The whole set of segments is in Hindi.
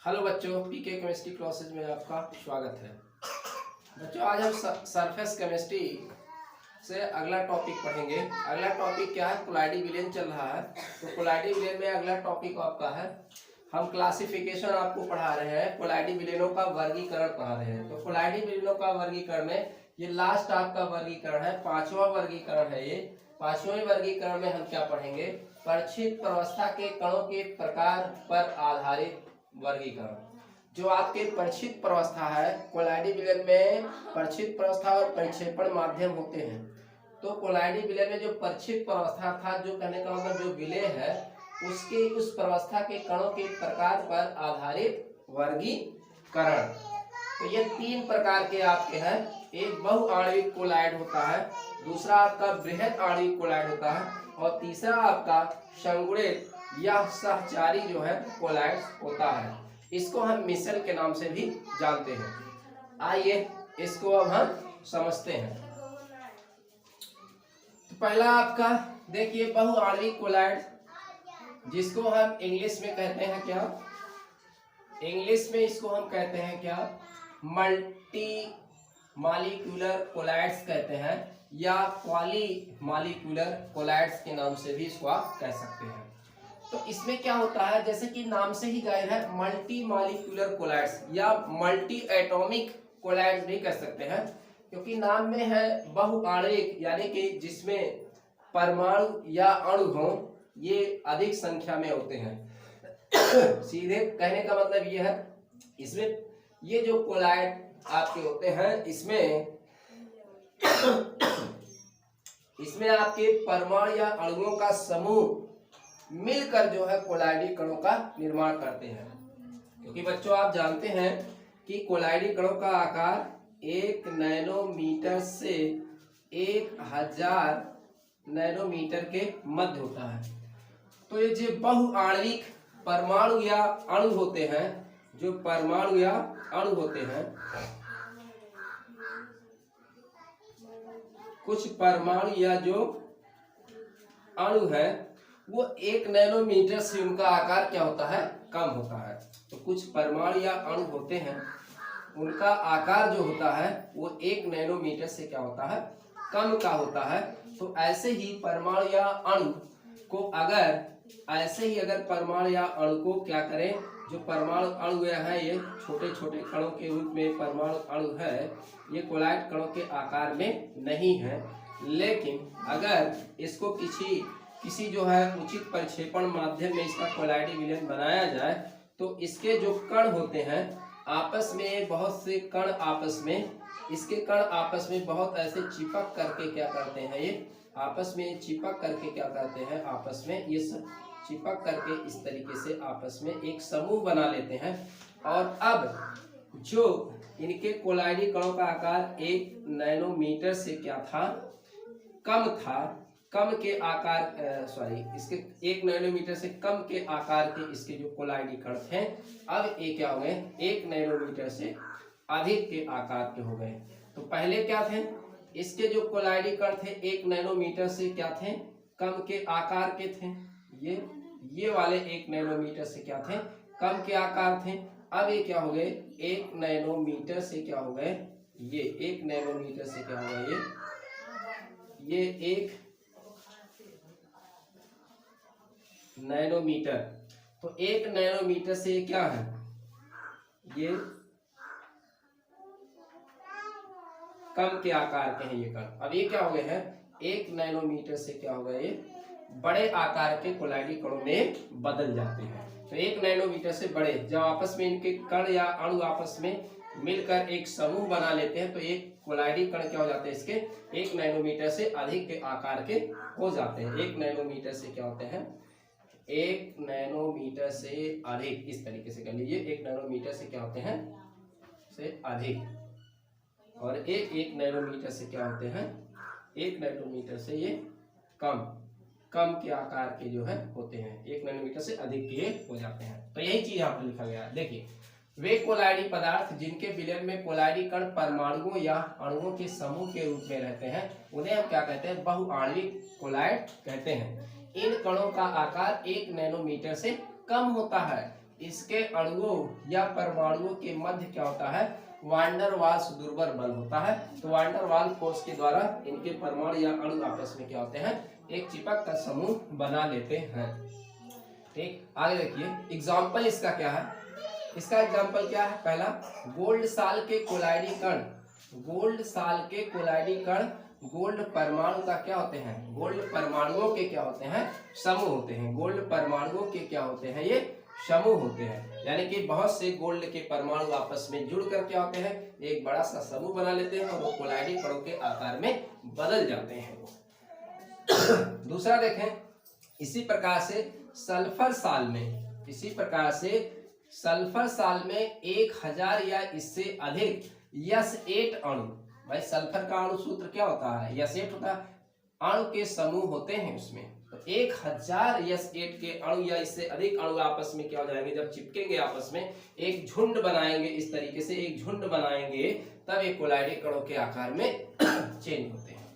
हेलो बच्चों, पीके केमिस्ट्री क्लासेज में आपका स्वागत है। बच्चों, आज हम सरफेस केमिस्ट्री से अगला टॉपिक पढ़ेंगे। अगला टॉपिक क्या है? कोलाइडी विलेन चल रहा है, तो कोलाइडी विलेन में अगला टॉपिक आपका है, हम क्लासिफिकेशन आपको पढ़ा रहे हैं, कोलाइडी विलेनों का वर्गीकरण पढ़ा रहे हैं। तो कोलाइडी विलेनों का वर्गीकरण में ये लास्ट आपका वर्गीकरण है, पांचवा वर्गीकरण है। ये पांचवें वर्गीकरण में हम क्या पढ़ेंगे? परिचित प्रवस्था के कणों के प्रकार पर आधारित वर्गीकरण। जो आपके परिचित प्रवस्था है, कोलाइडी विलेन में परिचित प्रवस्था और परिक्षेपण माध्यम होते हैं। तो कोलाइडी विलेन में जो परिचित प्रवस्था था, जो कहने का मतलब जो विलेय है, उसके उस प्रवस्था के कणों के प्रकार पर आधारित वर्गीकरण। तो ये तीन प्रकार के आपके हैं। एक बहुआण्विक कोलाइड होता है, दूसरा आपका बृहद आणविक कोलाइड होता है, और तीसरा आपका संगुणित या सहचारी जो है कोलाइड होता है। इसको हम मिशेल के नाम से भी जानते हैं। आइए इसको अब हम समझते हैं। तो पहला आपका देखिए बहुआण्विक कोलाइड, जिसको हम इंग्लिश में कहते हैं क्या? इंग्लिश में इसको हम कहते हैं क्या? मल्टी मॉलिक्यूलर कोलाइड्स कहते हैं, या पॉली मॉलिक्यूलर कोलाइड्स के नाम से भी इसको आप कह सकते हैं। तो इसमें क्या होता है, जैसे कि नाम से ही जाहिर है, मल्टी मॉलिक्यूलर कोलाइड्स या मल्टी एटॉमिक कोलाइड्स भी कह सकते हैं, क्योंकि नाम में है बहुआण्विक, यानी कि जिसमें परमाणु या अणु हो ये अधिक संख्या में होते हैं। सीधे कहने का मतलब ये है, इसमें ये जो कोलाइड आपके होते हैं, इसमें आपके परमाणु या अणुओं का समूह मिलकर जो है कोलाइडी कणों का निर्माण करते हैं। क्योंकि बच्चों आप जानते हैं कि कोलाइडी कणों का आकार 1 नैनोमीटर से 1000 नैनोमीटर के मध्य होता है। तो ये जो बहुआण्विक परमाणु या अणु होते हैं, जो परमाणु या अणु होते हैं, कुछ परमाणु या जो अणु है वो 1 नैनोमीटर से उनका आकार क्या होता है? कम होता है। तो कुछ परमाणु या अणु होते हैं, उनका आकार जो होता है वो 1 नैनोमीटर से क्या होता है? कम का होता है। तो ऐसे ही परमाणु या अणु को अगर परमाणु या अणु को क्या करें, जो परमाणु अणु है, ये छोटे छोटे कणों के रूप में परमाणु अणु है, ये कोलाइड कणों के आकार में नहीं है। लेकिन अगर इसको किसी जो है उचित परिक्षेपण माध्यम में इसका कोलाइडी विलेन बनाया जाए, तो इसके जो कण होते हैं आपस में, बहुत से कण आपस में, इसके कण आपस में बहुत ऐसे चिपक करके क्या करते हैं, ये आपस में चिपक करके क्या करते हैं, आपस में ये सब चिपक करके इस तरीके से आपस में एक समूह बना लेते हैं। और अब जो इनके कोलाइडी कणों का आकार 1 नैनोमीटर से क्या था? कम था। कम के आकार इसके 1 नैनोमीटर से कम के आकार के इसके जो कोलाइडी कण थे, अब ये क्या हो गए? 1 नैनोमीटर से अधिक के आकार के हो गए। तो पहले क्या थे? इसके जो कोलाइडी कण थे 1 नैनोमीटर से क्या थे? कम के आकार के थे। ये वाले 1 नैनोमीटर से क्या थे? कम के आकार थे। अब ये क्या हो गए? 1 नैनोमीटर से क्या हो गए? ये 1 नैनोमीटर से क्या हो गए? ये 1 नैनोमीटर। तो 1 नैनोमीटर से क्या है? ये कम के आकार के हैं ये कण। अब ये क्या हो गए हैं? 1 नैनोमीटर से क्या हो गए? ये बड़े आकार के कोलाइडी कणों में बदल जाते हैं। तो 1 नैनोमीटर से बड़े, जब आपस में इनके कण या अणु आपस में मिलकर एक समूह बना लेते हैं, तो एक कोलाइडी कण क्या हो जाते हैं? इसके 1 नैनोमीटर से अधिक के आकार के हो जाते हैं। 1 नैनोमीटर से क्या होते हैं? 1 नैनोमीटर से अधिक, इस तरीके से कर लीजिए। 1 नैनोमीटर से क्या होते हैं? से अधिक। और 1 नैनोमीटर से क्या होते हैं? 1 नैनोमीटर से ये कम के आकार के जो है होते हैं। 1 नैनोमीटर से अधिक के हो जाते हैं। तो यही चीज यहाँ पर लिखा गया है। देखिए, वे कोलाइडी पदार्थ जिनके विलयन में कोलाइडी कण परमाणुओं या अणुओं के समूह के रूप में रहते हैं, उन्हें हम क्या कहते हैं? बहुआण्विक कोलाइड कहते हैं। इन कणों का आकार 1 नैनोमीटर से कम होता है। इसके अणुओं या परमाणुओं के मध्य क्या होता है, वांडर वाल्स दुर्बल बल होता है। तो वांडर वाल फोर्स के द्वारा इनके परमाणु या अणु आपस में क्या होते हैं, एक चिपक का समूह बना लेते हैं। ठीक, आगे देखिए एग्जाम्पल इसका क्या है। इसका एग्जाम्पल क्या है, पहला गोल्ड साल के कोलाइडी कण, गोल्ड साल के कोलाइडी कण गोल्ड परमाणु का क्या होते हैं, गोल्ड परमाणुओं के क्या होते हैं, समूह होते हैं। गोल्ड परमाणुओं के क्या होते हैं, ये समूह होते हैं। यानी कि बहुत से गोल्ड के परमाणु आपस में जुड़कर क्या होते हैं, एक बड़ा सा समूह बना लेते हैं और वो कोलाइडी कणों के आकार में बदल जाते हैं। दूसरा देखें, इसी प्रकार से सल्फर साल में, इसी प्रकार से सल्फर साल में 1000 या इससे अधिक S8 अणु, भाई सल्फर का अणु सूत्र क्या होता है, S8 होता है, अणु के समूह होते हैं उसमें। तो 1000 S8 के अणु या इससे अधिक अणु आपस में क्या हो जाएंगे, जब चिपकेंगे आपस में एक झुंड बनाएंगे, इस तरीके से एक झुंड बनाएंगे, तब ये कोलाइडी कणों के आकार में चेंज होते हैं।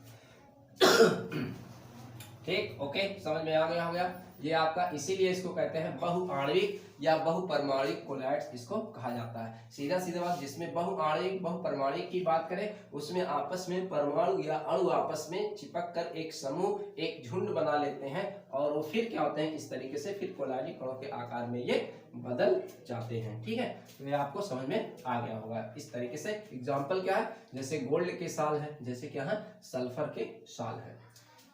ठीक, ओके, समझ में आ गया होगा। ये आपका इसीलिए इसको कहते हैं बहुआण्विक या बहुपरमाणुक कोलाइड्स इसको कहा जाता है। सीधा सीधा बात, जिसमें बहुआण्विक बहुपरमाणुक की बात करें उसमें आपस में परमाणु या अणु आपस में चिपक कर एक समूह, एक झुंड बना लेते हैं और वो फिर क्या होते हैं, इस तरीके से फिर कोलाइडी कणों के आकार में ये बदल जाते हैं। ठीक है, तो ये आपको समझ में आ गया होगा। इस तरीके से एग्जाम्पल क्या है, जैसे गोल्ड के साल है, जैसे क्या है सल्फर के साल है।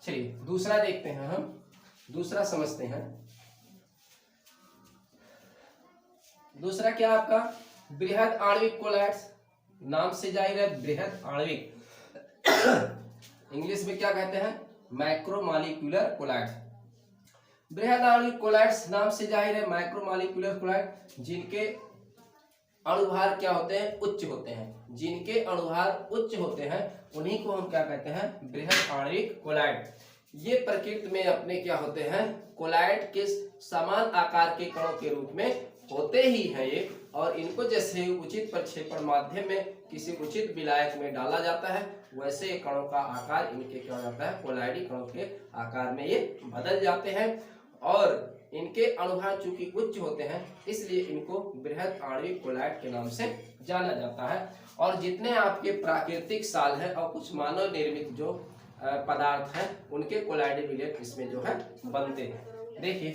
चलिए दूसरा देखते हैं, हम दूसरा समझते हैं। दूसरा क्या आपका बृहद आणविक कोलाइड्स, नाम से जाहिर है बृहद आणविक। इंग्लिश में क्या कहते हैं, मैक्रोमॉलिक्यूलर कोलाइड्स। बृहद आणविक कोलाइड्स नाम से जाहिर है मैक्रोमॉलिक्यूलर कोलाइड, जिनके अणुभार क्या होते हैं, उच्च होते हैं। जिनके अणुभार उच्च होते हैं उन्हीं को हम क्या कहते हैं, बृहद आणविक कोलाइड। ये प्रकृति में अपने क्या होते हैं, कोलाइड के समान आकार के कणों के रूप में होते ही हैं ये, और इनको जैसे उचित प्रक्षेपण माध्यम में किसी उचित विलायक में डाला जाता है, वैसे कणों का आकार इनके क्या हो जाता है, कोलाइडी कणों के आकार में ये बदल जाते हैं। और इनके अणुभार चूंकि उच्च होते हैं इसलिए इनको बृहद आणविक कोलाइड के नाम से जाना जाता है। और जितने आपके प्राकृतिक साल है और कुछ मानव निर्मित जो पदार्थ हैं उनके कोलाइडी विलेट इसमें जो है बनते हैं। देखिए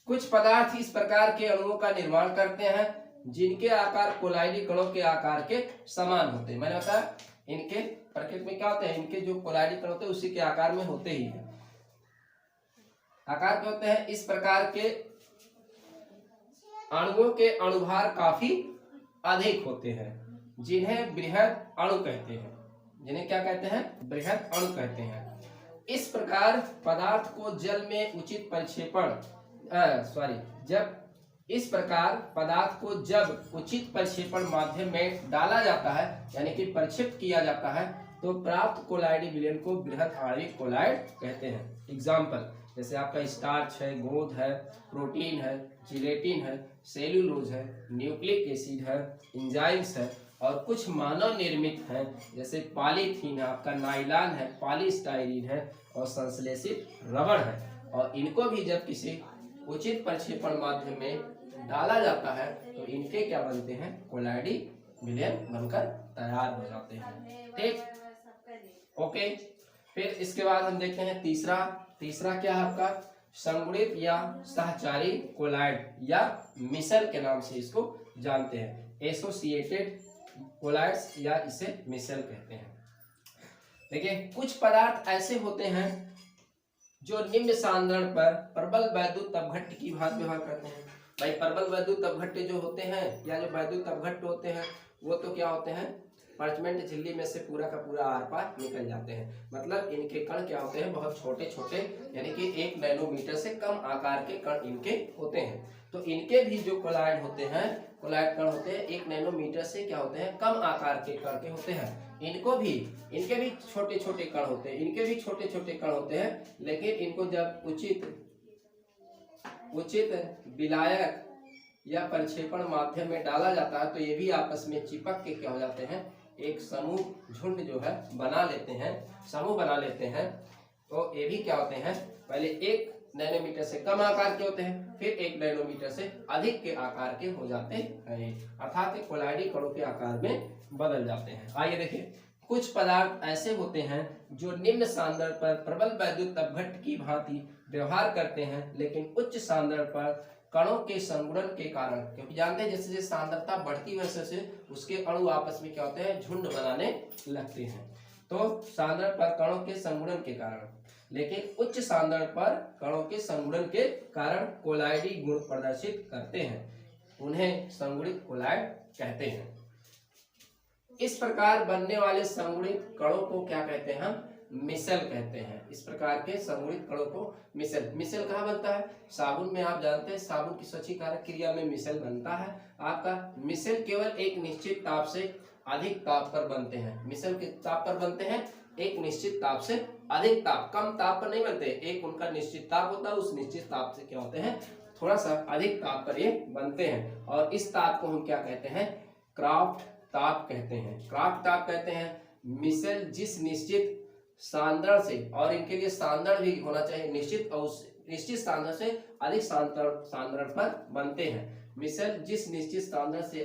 कुछ पदार्थ इस प्रकार के अणुओं का निर्माण करते हैं जिनके आकार कोलाइडी कणों के आकार के समान होते हैं। मैंने बताया इनके प्रकृति में क्या होते हैं, इनके जो कोलाइडी कण होते हैं उसी के आकार में होते ही हैं। आकार के होते हैं इस प्रकार के अणुओं के अणुभार काफी अधिक होते हैं, जिन्हें बृहद अणु कहते हैं। जिन्हें क्या कहते हैं, बृहद अणु कहते हैं। इस प्रकार पदार्थ को जल में उचित प्रक्षेपण इस प्रकार पदार्थ को जब उचित प्रक्षेपण माध्यम में डाला जाता है, यानी कि प्रक्षेपित किया जाता है, तो प्राप्त कोलाइडी विलयन को बृहद आणविक कोलाइड कहते हैं। एग्जाम्पल जैसे आपका स्टार्च है, गोंद है, प्रोटीन है, जिलेटिन है, सेल्यूलोज है, न्यूक्लिक एसिड है, एंजाइम्स है, और कुछ मानव निर्मित है जैसे पॉलीथीन है, आपका नाइलॉन है, पॉलीस्टाइरीन है और संश्लेषित रबड़ है। और इनको भी जब किसी उचित प्रक्षेपण माध्यम में डाला जाता है तो इनके क्या बनते हैं, कोलाइडी विलयन बनकर तैयार हो जाते हैं। ठीक, ओके। फिर इसके बाद हम देखते हैं तीसरा क्या है आपका, संगुणित या सहचारी कोलाइड या मिसल के नाम से इसको जानते हैं। एसोसिएटेड कोलाइड्स या इसे मिसल कहते हैं। देखिए कुछ पदार्थ ऐसे होते हैं जो निम्न सांद्रण पर प्रबल वैद्युत अपघट्ट की भांति व्यवहार करते हैं। भाई प्रबल वैद्युत अपघट्ट जो होते हैं या जो वैद्युत अपघट्ट होते हैं वो तो क्या होते हैं, पार्चमेंट झिल्ली में से पूरा का पूरा आर पार निकल जाते हैं। मतलब इनके कण क्या होते हैं, बहुत छोटे छोटे, यानी कि 1 नैनोमीटर से कम आकार के कण इनके होते हैं। तो इनके भी जो कोलाइड होते हैं, कोलाइड कण होते हैं 1 नैनोमीटर से क्या होते हैं, कम आकार के कण के होते हैं। इनके भी छोटे छोटे कण होते हैं, इनके भी छोटे छोटे कण होते हैं, लेकिन इनको जब उचित विलायक या प्रक्षेपण माध्यम में डाला जाता है तो ये भी आपस में चिपक के क्या हो जाते हैं, एक समूह झुंड जो है बना लेते हैं, समूह बना लेते हैं। तो ये भी क्या होते हैं, पहले 1 नैनोमीटर से कम आकार के होते हैं, फिर 1 नैनोमीटर से अधिक के आकार के हो जाते हैं, अर्थात कोलाइडी कणों के आकार में बदल जाते हैं। आइए देखिए, कुछ पदार्थ ऐसे होते हैं जो निम्न सांद्रण पर प्रबल वैद्युत अपघट्ट की भांति व्यवहार करते हैं, लेकिन उच्च सांद्रण पर कणों के संगुणन के कारण, क्योंकि जानते हैं जैसे जैसे सांद्रता बढ़ती वैसे से उसके अणु आपस में क्या होते हैं, झुंड बनाने लगते हैं। तो सांद्रण पर कणों के संगुणन के कारण, लेकिन उच्च सांद्रण पर कणों के संगुणन के कारण कोलाइडी गुण प्रदर्शित करते हैं, उन्हें संगुणित कोलाइड कहते हैं। इस प्रकार बनने वाले संगुणित कणों को क्या कहते हैं, हम मिसेल कहते हैं। इस प्रकार के संगुणित कणों को मिसेल। मिसेल कहाँ बनता है, साबुन में। आप जानते हैं साबुन की स्वच्छीकारक क्रिया में मिसेल बनता है आपका। मिसेल केवल एक निश्चित ताप से अधिक ताप पर बनते हैं। मिसेल के ताप पर बनते हैं, एक निश्चित ताप से अधिक ताप, कम ताप पर नहीं बनते। एक उनका निश्चित ताप होता है, उस निश्चित ताप से क्या होते हैं, थोड़ा सा अधिक ताप पर ये बनते हैं। और इस ताप को हम क्या कहते हैं, क्राफ्ट ताप कहते हैं। क्राफ्ट ताप कहते हैं। मिसेल जिस निश्चित सांद्रण से, और इनके लिए सांद्रण भी होना चाहिए निश्चित, और उस निश्चित सांद्रण से अधिक सांद्रण पर बनते हैं। मिसेल जिस निश्चित सांद्रण से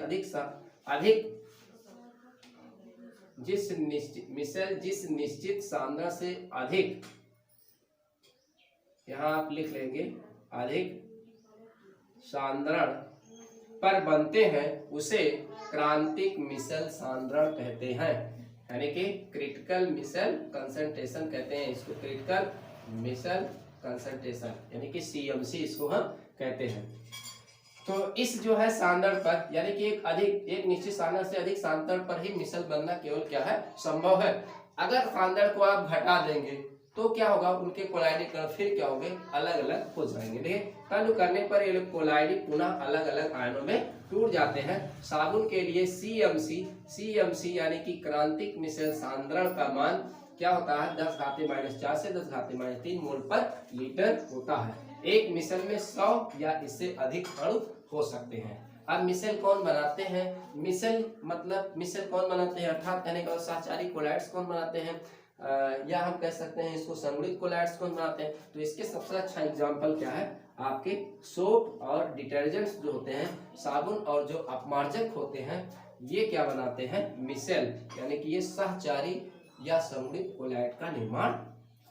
जिस निश्चित सांद्रण से अधिक, यहां आप लिख लेंगे, अधिक सांद्रण पर बनते हैं, उसे क्रांतिक मिसेल सांद्रण कहते हैं, यानी कि क्रिटिकल मिसेल कंसंट्रेशन कहते हैं इसको। क्रिटिकल मिसेल कंसंट्रेशन यानी कि CMC इसको हम कहते हैं। तो इस जो है सांद्रण पर, यानी कि एक निश्चित सांद्रण से अधिक सांद्रण पर ही मिसेल बनना केवल क्या है, संभव है। अगर सांद्रण को आप घटा देंगे तो क्या होगा, उनके कोलाइडी कण फिर क्या होंगे, अलग अलग हो जाएंगे। देखिए तनु करने पर ये कोलाइडी पुनः अलग अलग आयनों में टूट जाते हैं। साबुन के लिए CMC यानी कि क्रांतिक मिसेल सांद्रण का मान क्या होता है, 10⁻⁴ से 10⁻³ मोल पर लीटर होता है। एक मिसेल में 100 या इससे अधिक अणु हो सकते हैं। अब मिसेल कौन बनाते हैं, मिसेल कौन बनाते हैं, अर्थात कहने का सहचारी कोलाइड्स कौन बनाते हैं, या हम कह सकते हैं इसको संगुणित कोलाइड्स कौन बनाते हैं। तो इसके सबसे अच्छा एग्जांपल क्या है, आपके सोप और डिटर्जेंट्स जो होते हैं, साबुन और जो अपमार्जक होते हैं, ये क्या बनाते हैं, मिसेल, यानी कि ये सहचारी या संगुणित कोलाइड का निर्माण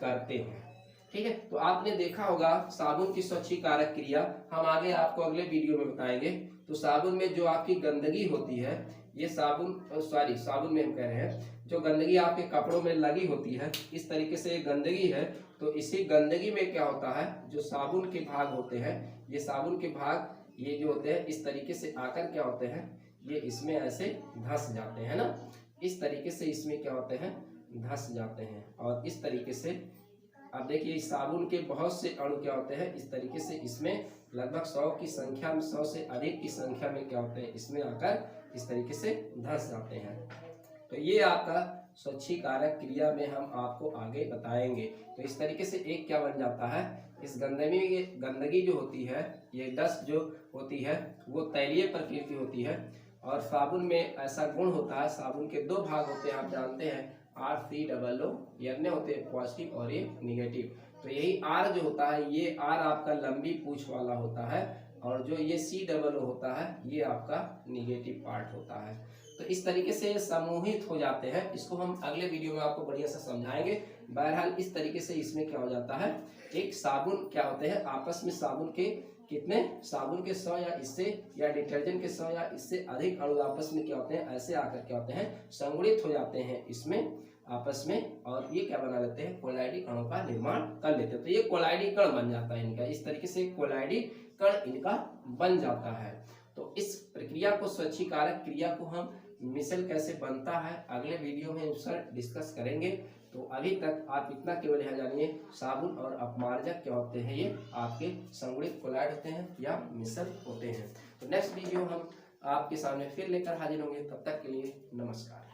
करते हैं। ठीक है, तो आपने देखा होगा साबुन की स्वच्छीकारक क्रिया, हम आगे आपको अगले वीडियो में बताएंगे। तो साबुन में जो आपकी गंदगी होती है, ये साबुन में हम कह रहे हैं, जो गंदगी आपके कपड़ों में लगी होती है, इस तरीके से ये गंदगी है। तो इसी गंदगी में क्या होता है, जो साबुन के भाग होते हैं, ये साबुन के भाग ये जो होते हैं, इस तरीके से आकर क्या होते हैं, ये इसमें ऐसे धंस जाते हैं ना, इस तरीके से इसमें क्या होते हैं, धंस जाते हैं। और इस तरीके से अब देखिए इस साबुन के बहुत से अणु क्या होते हैं, इस तरीके से इसमें लगभग 100 की संख्या में, 100 से अधिक की संख्या में क्या होते हैं, इसमें आकर इस तरीके से धंस जाते हैं। तो ये आपका स्वच्छीकारक क्रिया में हम आपको आगे बताएंगे। तो इस तरीके से एक क्या बन जाता है, इस गंदगी जो होती है, ये डस्ट जो होती है वो तैलीय प्रकृति होती है। और साबुन में ऐसा गुण होता है, साबुन के 2 भाग होते हैं, आप जानते हैं, R300, ये अन्य होते हैं पॉजिटिव और ये निगेटिव। तो यही R जो होता है, ये R आपका लंबी पूंछ वाला होता है, और जो ये C00 होता है, ये आपका निगेटिव पार्ट होता है। तो इस तरीके से समूहित हो जाते हैं। इसको हम अगले वीडियो में आपको बढ़िया से समझाएंगे। बहरहाल इस तरीके से इसमें क्या हो जाता है, एक साबुन क्या होते हैं, आपस में साबुन के कितने, साबुन के 100 या इससे, या डिटर्जेंट के 100 या इससे अधिक अणु आपस में क्या होते हैं, ऐसे आकर क्या होते हैं, संगुणित हो जाते हैं इसमें आपस में, और ये क्या बना लेते हैं, कोलाइडी कणों का निर्माण कर लेते हैं। तो ये कोलाइडी कण बन जाता है इनका, इस तरीके से कोलाइडी कण इनका बन जाता है। तो इस प्रक्रिया को, स्वच्छीकारक क्रिया को हम मिसेल कैसे बनता है, अगले वीडियो में सर डिस्कस करेंगे। तो अभी तक आप इतना केवल यह जानिए, साबुन और अपमार्जक क्या होते हैं, ये आपके संगुणित कोलाइड होते हैं या मिसेल होते हैं। तो नेक्स्ट वीडियो हम आपके सामने फिर लेकर हाजिर होंगे, तब तक के लिए नमस्कार।